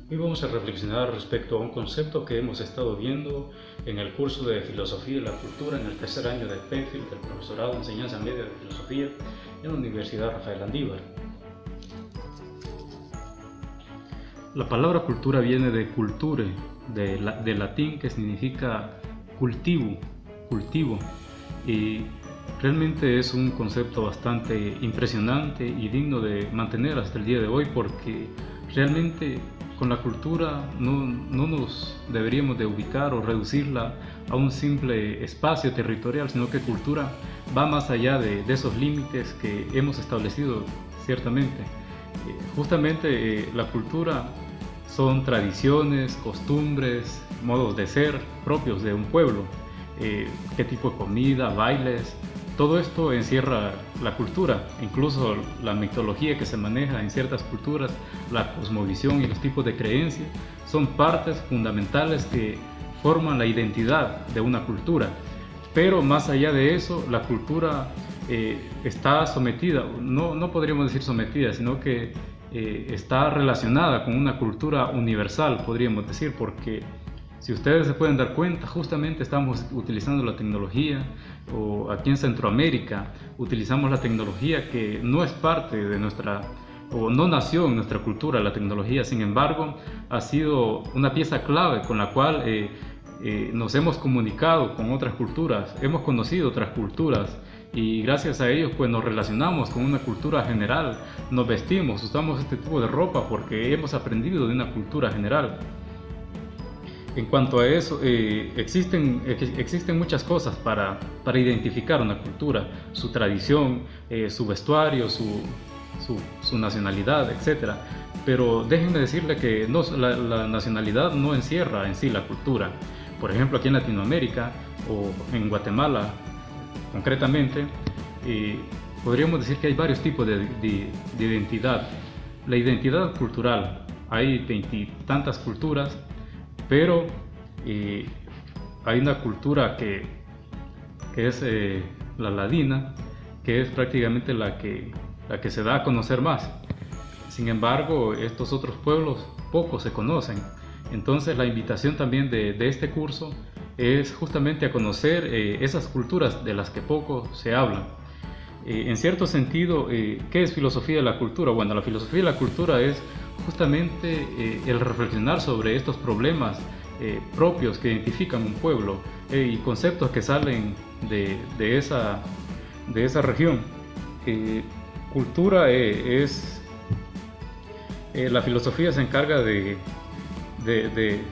Hoy vamos a reflexionar respecto a un concepto que hemos estado viendo en el curso de Filosofía y la Cultura en el tercer año del PENFIL, del Profesorado de Enseñanza Media de Filosofía en la Universidad Rafael Andívar. La palabra cultura viene de culture, de latín, que significa cultivo, y realmente es un concepto bastante impresionante y digno de mantener hasta el día de hoy, porque realmente con la cultura no nos deberíamos de ubicar o reducirla a un simple espacio territorial, sino que cultura va más allá de esos límites que hemos establecido ciertamente. Justamente la cultura son tradiciones, costumbres, modos de ser propios de un pueblo, qué tipo de comida, bailes, todo esto encierra la cultura, incluso la mitología que se maneja en ciertas culturas, la cosmovisión y los tipos de creencias son partes fundamentales que forman la identidad de una cultura. Pero más allá de eso, la cultura está sometida, no podríamos decir sometida, sino que está relacionada con una cultura universal, podríamos decir, porque si ustedes se pueden dar cuenta, justamente estamos utilizando la tecnología, o aquí en Centroamérica utilizamos la tecnología que no es parte de nuestra, o no nació en nuestra cultura la tecnología, sin embargo ha sido una pieza clave con la cual nos hemos comunicado con otras culturas, hemos conocido otras culturas, y gracias a ellos pues nos relacionamos con una cultura general, nos vestimos, usamos este tipo de ropa porque hemos aprendido de una cultura general. En cuanto a eso, existen muchas cosas para identificar una cultura, su tradición, su vestuario, su nacionalidad, etc. Pero déjenme decirle que la nacionalidad no encierra en sí la cultura. Por ejemplo, aquí en Latinoamérica o en Guatemala concretamente, podríamos decir que hay varios tipos de identidad. La identidad cultural, hay veintitantas culturas, pero hay una cultura que es la ladina, que es prácticamente la que se da a conocer más. Sin embargo, estos otros pueblos pocos se conocen. Entonces la invitación también de este curso es justamente a conocer esas culturas de las que poco se habla. En cierto sentido, ¿qué es filosofía de la cultura? Bueno, la filosofía de la cultura es justamente el reflexionar sobre estos problemas propios que identifican un pueblo y conceptos que salen de esa región. Cultura es... la filosofía se encarga de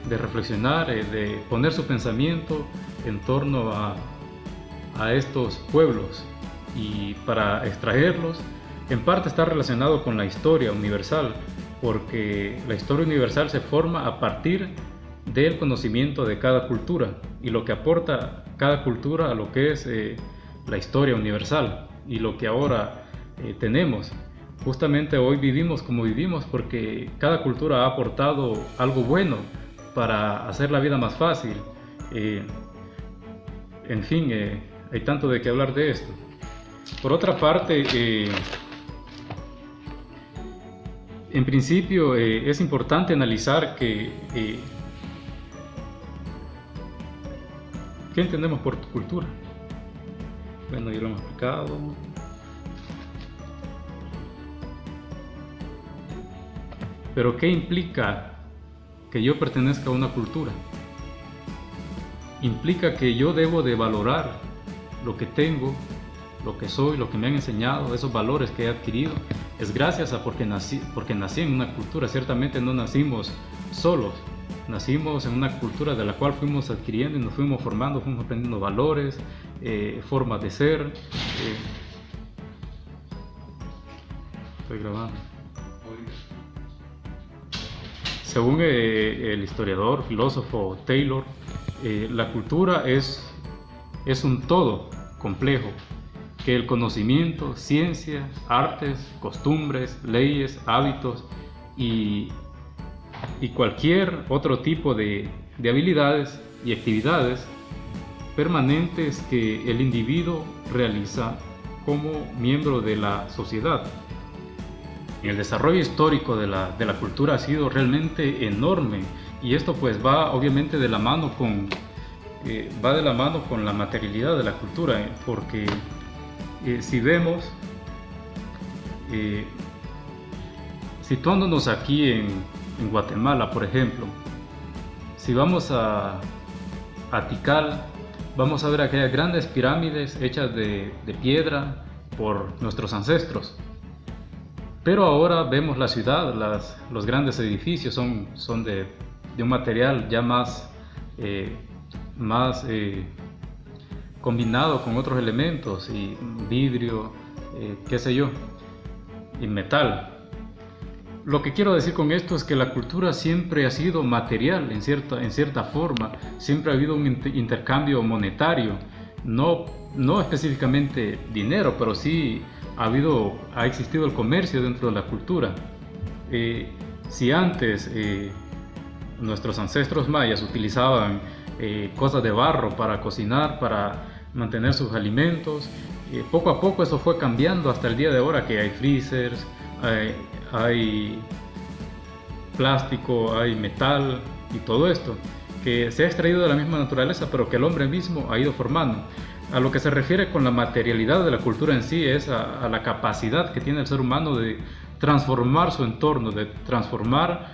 reflexionar, de poner su pensamiento en torno a estos pueblos, y para extraerlos, en parte está relacionado con la historia universal, porque la historia universal se forma a partir del conocimiento de cada cultura y lo que aporta cada cultura a lo que es la historia universal y lo que ahora tenemos. Justamente hoy vivimos como vivimos porque cada cultura ha aportado algo bueno para hacer la vida más fácil. En fin, hay tanto de qué hablar de esto. Por otra parte, en principio es importante analizar que ¿qué entendemos por cultura? Bueno, ya lo hemos explicado. Pero ¿qué implica que yo pertenezca a una cultura? Implica que yo debo de valorar lo que tengo, lo que soy, lo que me han enseñado, esos valores que he adquirido. Es gracias a porque nací en una cultura. Ciertamente no nacimos solos, nacimos en una cultura de la cual fuimos adquiriendo y nos fuimos formando, fuimos aprendiendo valores, formas de ser. Estoy grabando. Según el historiador, filósofo Taylor, la cultura es un todo complejo, que el conocimiento, ciencias, artes, costumbres, leyes, hábitos y cualquier otro tipo de habilidades y actividades permanentes que el individuo realiza como miembro de la sociedad. en el desarrollo histórico de la cultura ha sido realmente enorme, y esto pues va obviamente de la mano con la materialidad de la cultura, porque si vemos, situándonos aquí en Guatemala, por ejemplo, si vamos a Tikal, vamos a ver aquellas grandes pirámides hechas de piedra por nuestros ancestros. Pero ahora vemos la ciudad, los grandes edificios son de un material ya más combinado con otros elementos, y vidrio, qué sé yo, y metal. Lo que quiero decir con esto es que la cultura siempre ha sido material en cierta forma, siempre ha habido un intercambio monetario, no específicamente dinero, pero sí ha existido el comercio dentro de la cultura. Si antes nuestros ancestros mayas utilizaban cosas de barro para cocinar, para mantener sus alimentos, poco a poco eso fue cambiando hasta el día de ahora, que hay freezers, hay plástico, hay metal y todo esto que se ha extraído de la misma naturaleza, pero que el hombre mismo ha ido formando. A lo que se refiere con la materialidad de la cultura en sí es a la capacidad que tiene el ser humano de transformar su entorno, de transformar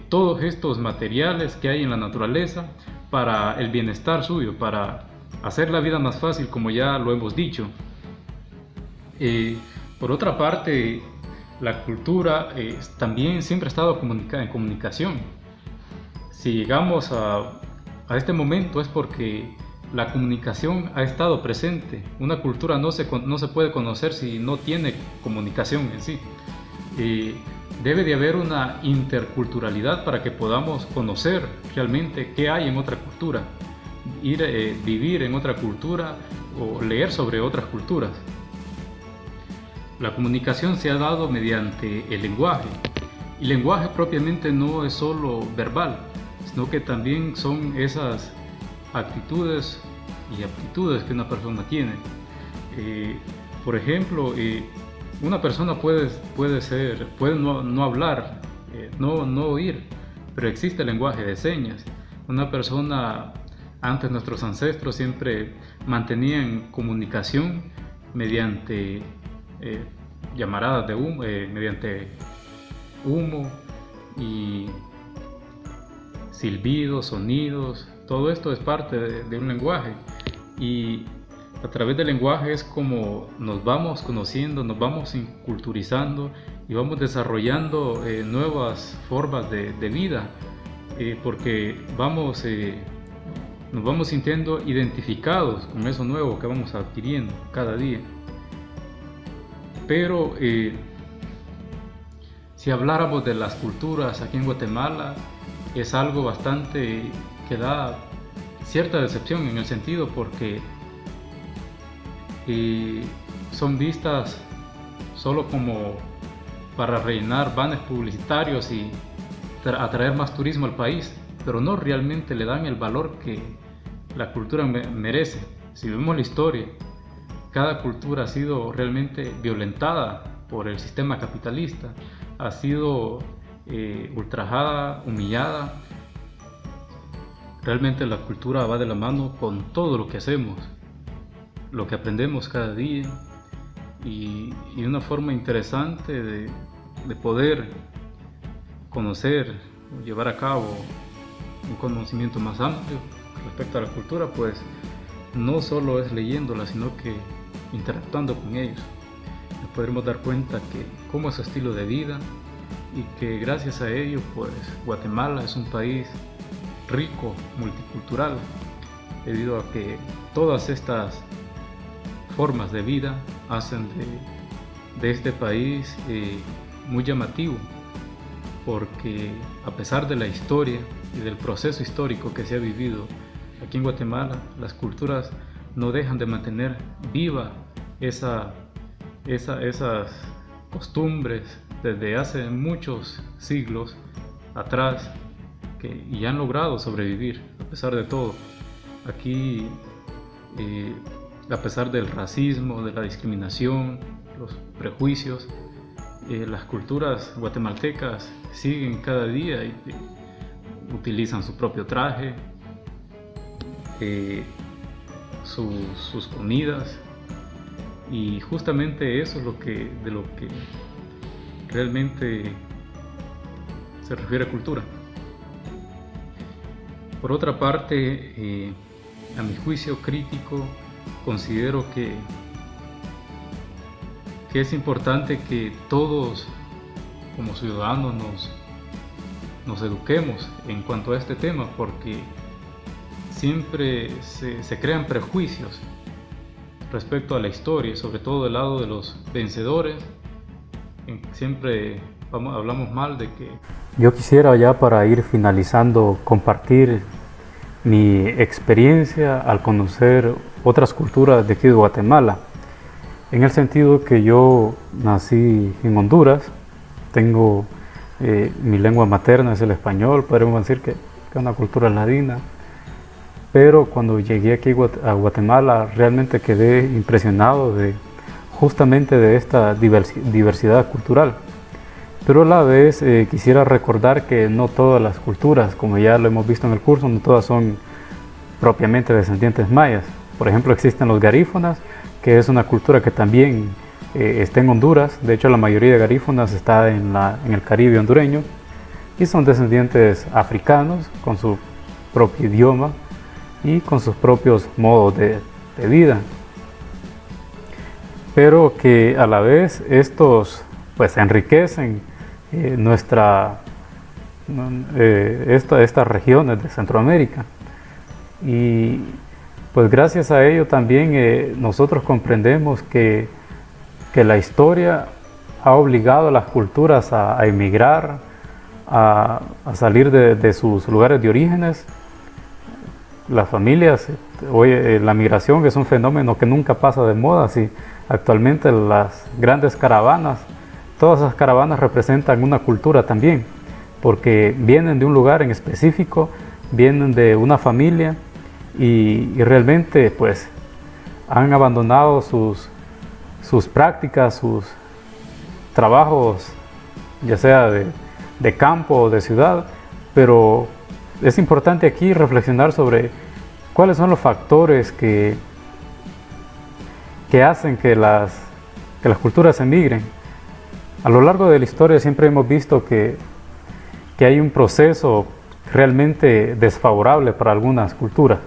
todos estos materiales que hay en la naturaleza para el bienestar suyo, para hacer la vida más fácil, como ya lo hemos dicho. Por otra parte, la cultura también siempre ha estado en comunicación. Si llegamos a este momento es porque la comunicación ha estado presente. Una cultura no se puede conocer si no tiene comunicación en sí. Debe de haber una interculturalidad para que podamos conocer realmente qué hay en otra cultura, vivir en otra cultura o leer sobre otras culturas. La comunicación se ha dado mediante el lenguaje, y el lenguaje propiamente no es solo verbal, sino que también son esas actitudes y aptitudes que una persona tiene. Por ejemplo, una persona puede no hablar, no oír, pero existe el lenguaje de señas. Una persona, antes nuestros ancestros siempre mantenían comunicación mediante llamaradas de humo, mediante humo y silbidos, sonidos. Todo esto es parte de un lenguaje, y a través del lenguaje es como nos vamos conociendo, nos vamos inculturizando y vamos desarrollando nuevas formas de vida, porque nos vamos sintiendo identificados con eso nuevo que vamos adquiriendo cada día. Pero si habláramos de las culturas aquí en Guatemala, es algo bastante que da cierta decepción, en el sentido porque son vistas solo como para rellenar banners publicitarios y atraer más turismo al país, pero no realmente le dan el valor que la cultura merece. Si vemos la historia, cada cultura ha sido realmente violentada por el sistema capitalista, ha sido ultrajada, humillada. Realmente la cultura va de la mano con todo lo que hacemos, lo que aprendemos cada día, y una forma interesante de poder conocer, llevar a cabo un conocimiento más amplio respecto a la cultura, pues no solo es leyéndola, sino que interactuando con ellos. Nos podremos dar cuenta que cómo es su estilo de vida, y que gracias a ello pues Guatemala es un país rico, multicultural, debido a que todas estas formas de vida hacen de este país muy llamativo, porque a pesar de la historia y del proceso histórico que se ha vivido aquí en Guatemala, las culturas no dejan de mantener viva esas costumbres desde hace muchos siglos atrás, y han logrado sobrevivir a pesar de todo. Aquí, a pesar del racismo, de la discriminación, los prejuicios, las culturas guatemaltecas siguen cada día y utilizan su propio traje, sus comidas, y justamente eso es de lo que realmente se refiere a cultura. Por otra parte, a mi juicio crítico, considero que es importante que todos como ciudadanos nos eduquemos en cuanto a este tema, porque siempre se crean prejuicios respecto a la historia, sobre todo del lado de los vencedores. Siempre hablamos mal de que... Yo quisiera, ya para ir finalizando, compartir mi experiencia al conocer otras culturas de aquí de Guatemala, en el sentido que yo nací en Honduras, tengo mi lengua materna es el español, podemos decir que es una cultura ladina, pero cuando llegué aquí a Guatemala realmente quedé impresionado justamente de esta diversidad cultural. Pero a la vez quisiera recordar que no todas las culturas, como ya lo hemos visto en el curso, no todas son propiamente descendientes mayas. Por ejemplo, existen los garífonas, que es una cultura que también está en Honduras. De hecho, la mayoría de garífonas está en el Caribe hondureño y son descendientes africanos con su propio idioma y con sus propios modos de vida. Pero que a la vez estos pues enriquecen estas regiones de Centroamérica, y pues gracias a ello también nosotros comprendemos que la historia ha obligado a las culturas a emigrar, a salir de sus lugares de orígenes. Las familias, hoy la migración, que es un fenómeno que nunca pasa de moda. Si actualmente las grandes caravanas, todas esas caravanas representan una cultura también, porque vienen de un lugar en específico, vienen de una familia y realmente pues han abandonado sus prácticas, sus trabajos, ya sea de campo o de ciudad, pero es importante aquí reflexionar sobre cuáles son los factores que hacen que las culturas emigren. A lo largo de la historia siempre hemos visto que hay un proceso realmente desfavorable para algunas culturas.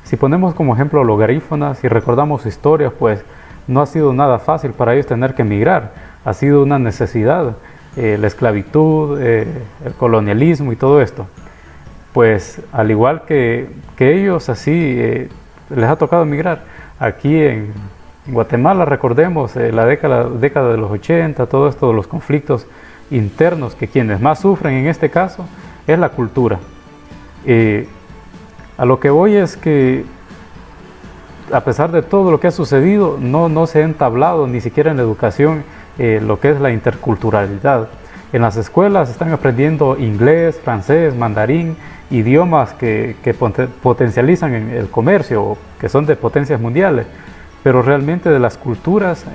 Si ponemos como ejemplo los garífonas y recordamos su historia, pues no ha sido nada fácil para ellos tener que emigrar. Ha sido una necesidad, la esclavitud, el colonialismo y todo esto. Pues al igual que ellos, así les ha tocado emigrar. Aquí en Guatemala, recordemos la década de los 80, todo esto de los conflictos internos, que quienes más sufren en este caso es la cultura. A lo que voy es que a pesar de todo lo que ha sucedido, no se ha entablado ni siquiera en la educación lo que es la interculturalidad. En las escuelas están aprendiendo inglés, francés, mandarín, idiomas que potencializan en el comercio, que son de potencias mundiales, pero realmente de las culturas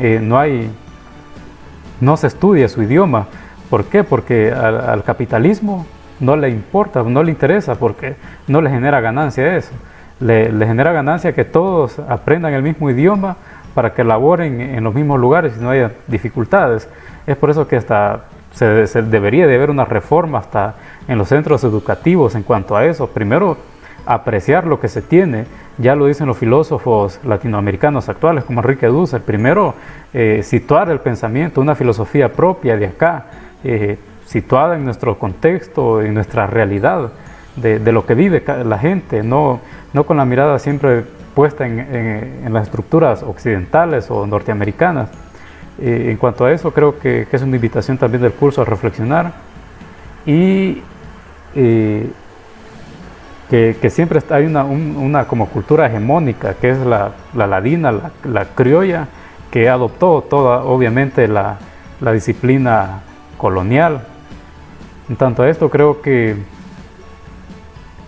no se estudia su idioma. ¿Por qué? Porque al capitalismo no le importa, no le interesa, porque no le genera ganancia eso. Le genera ganancia que todos aprendan el mismo idioma para que laboren en los mismos lugares y no haya dificultades. Es por eso que hasta se debería de haber una reforma hasta en los centros educativos en cuanto a eso. Primero, apreciar lo que se tiene. Ya lo dicen los filósofos latinoamericanos actuales como Enrique Dussel. Primero, situar el pensamiento, una filosofía propia de acá, situada en nuestro contexto, en nuestra realidad, de lo que vive la gente, no con la mirada siempre puesta en las estructuras occidentales o norteamericanas. En cuanto a eso, creo que es una invitación también del curso a reflexionar y que siempre hay una como cultura hegemónica, que es la ladina, la criolla, que adoptó toda, obviamente, la disciplina colonial. En tanto a esto, creo que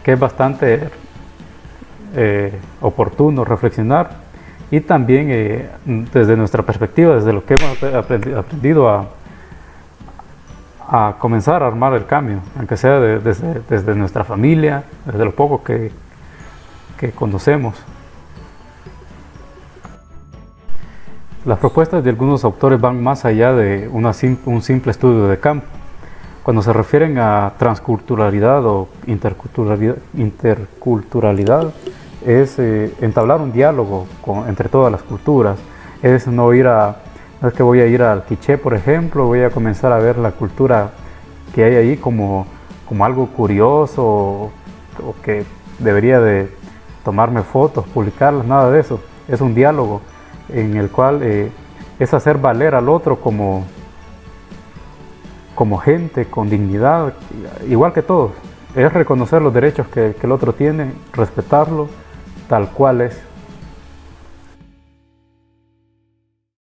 es bastante oportuno reflexionar y también desde nuestra perspectiva, desde lo que hemos aprendido a comenzar a armar el cambio, aunque sea desde nuestra familia, desde lo poco que conocemos. Las propuestas de algunos autores van más allá de un simple estudio de campo. Cuando se refieren a transculturalidad o interculturalidad, es entablar un diálogo entre todas las culturas. No es que voy a ir al Quiché, por ejemplo, voy a comenzar a ver la cultura que hay ahí como algo curioso o que debería de tomarme fotos, publicarlas, nada de eso. Es un diálogo en el cual es hacer valer al otro como gente, con dignidad, igual que todos. Es reconocer los derechos que el otro tiene, respetarlo tal cual es.